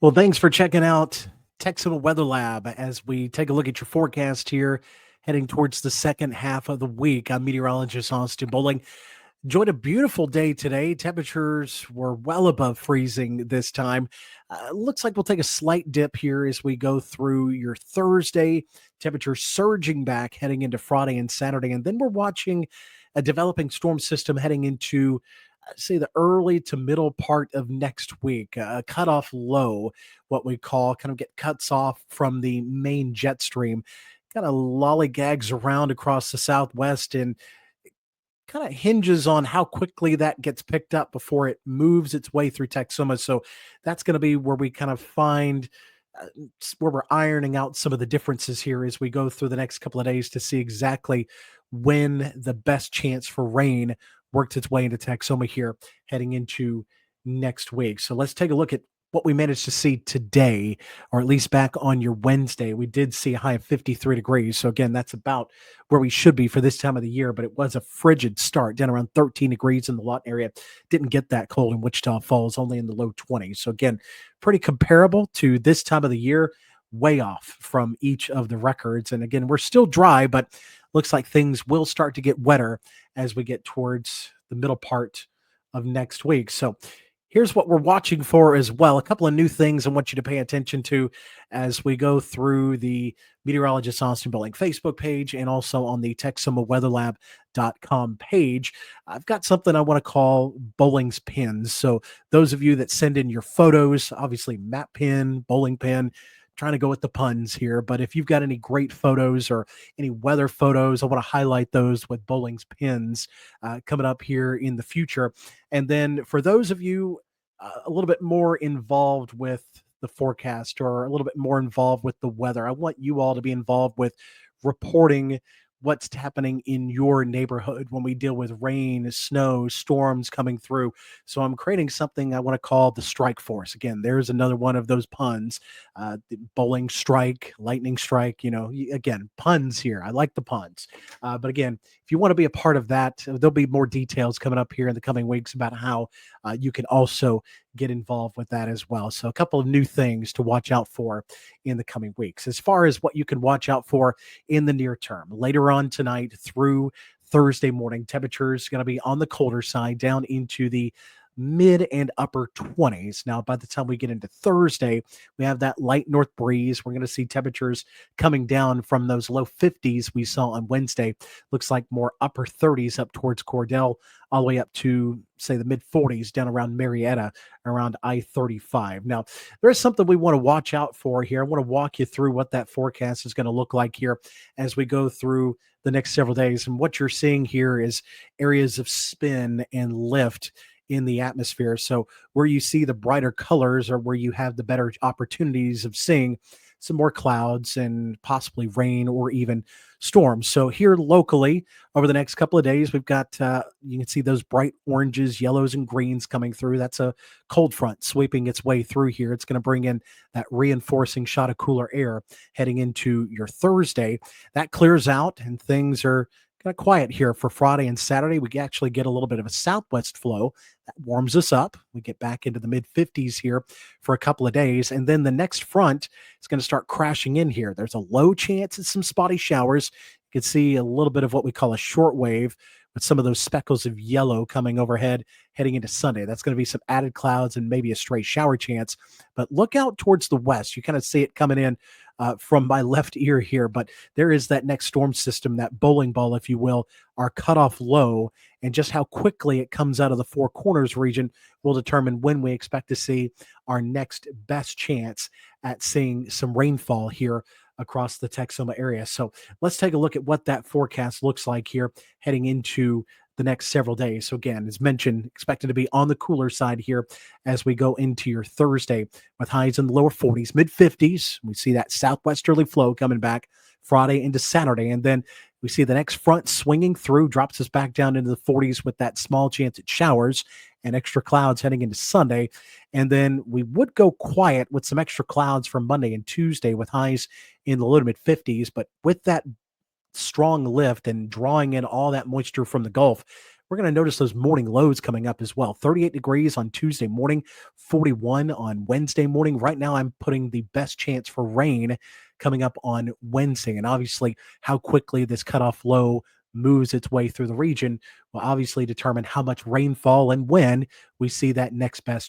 Well, thanks for checking out Texoma Weather Lab as we take a look at your forecast here heading towards the second half of the week. I'm meteorologist Austin Bowling. Enjoyed a beautiful day today. Temperatures were well above freezing this time. Looks like we'll take a slight dip here as we go through your Thursday. Temperatures surging back heading into Friday and Saturday. And then we're watching a developing storm system heading into say the early to middle part of next week, cutoff low, what we call kind of get cuts off from the main jet stream, kind of lollygags around across the southwest and kind of hinges on how quickly that gets picked up before it moves its way through Texoma. So that's going to be where we kind of find where we're ironing out some of the differences here as we go through the next couple of days to see exactly when the best chance for rain works its way into Texoma here heading into next week. So let's take a look at what we managed to see today, or at least back on your Wednesday. We did see a high of 53 degrees. So again, that's about where we should be for this time of the year, but it was a frigid start down around 13 degrees in the Lawton area. Didn't get that cold in Wichita Falls, only in the low 20s. So again, pretty comparable to this time of the year, way off from each of the records. And again, we're still dry, but looks like things will start to get wetter as we get towards the middle part of next week. So here's what we're watching for as well. A couple of new things I want you to pay attention to as we go through the Meteorologist Austin Bowling Facebook page and also on the TexomaWeatherLab.com page. I've got something I want to call Bowling's Pins. So those of you that send in your photos, obviously map pin, bowling pin, trying to go with the puns here, but if you've got any great photos or any weather photos, I want to highlight those with Bowling's Pins coming up here in the future. And then for those of you a little bit more involved with the forecast or a little bit more involved with the weather, I want you all to be involved with reporting what's happening in your neighborhood when we deal with rain, snow, storms coming through. So I'm creating something I want to call the strike force. Again, there's another one of those puns. The bowling strike, lightning strike, again, puns here. I like the puns. But again, if you want to be a part of that, there'll be more details coming up here in the coming weeks about how you can also get involved with that as well. So a couple of new things to watch out for in the coming weeks. As far as what you can watch out for in the near term, later on tonight through Thursday morning, temperatures going to be on the colder side down into the mid and upper 20s. Now, by the time we get into Thursday, we have that light north breeze. We're going to see temperatures coming down from those low 50s we saw on Wednesday. Looks like more upper 30s up towards Cordell, all the way up to, say, the mid 40s down around Marietta, around I-35. Now, there's something we want to watch out for here. I want to walk you through what that forecast is going to look like here as we go through the next several days. And what you're seeing here is areas of spin and lift in the atmosphere. So where you see the brighter colors or where you have the better opportunities of seeing some more clouds and possibly rain or even storms. So here locally over the next couple of days, we've got, you can see those bright oranges, yellows, and greens coming through. That's a cold front sweeping its way through here. It's going to bring in that reinforcing shot of cooler air heading into your Thursday. That clears out and things are kind of quiet here for Friday and Saturday. We actually get a little bit of a southwest flow that warms us up. We get back into the mid 50s here for a couple of days. And then the next front is going to start crashing in here. There's a low chance of some spotty showers. You can see a little bit of what we call a short wave with some of those speckles of yellow coming overhead heading into Sunday. That's going to be some added clouds and maybe a stray shower chance. But look out towards the west. You kind of see it coming in from my left ear here, but there is that next storm system, that bowling ball, if you will, our cutoff low, and just how quickly it comes out of the Four Corners region will determine when we expect to see our next best chance at seeing some rainfall here across the Texoma area. So let's take a look at what that forecast looks like here heading into the next several days. So again, as mentioned, expected to be on the cooler side here as we go into your Thursday with highs in the lower 40s, mid 50s. We see that southwesterly flow coming back Friday into Saturday. And then we see the next front swinging through, drops us back down into the 40s with that small chance at showers and extra clouds heading into Sunday. And then we would go quiet with some extra clouds for Monday and Tuesday with highs in the low to mid 50s. But with that strong lift and drawing in all that moisture from the Gulf, we're going to notice those morning lows coming up as well. 38 degrees on Tuesday morning, 41 on Wednesday morning. Right now, I'm putting the best chance for rain coming up on Wednesday. And obviously, how quickly this cutoff low moves its way through the region will obviously determine how much rainfall and when we see that next best chance.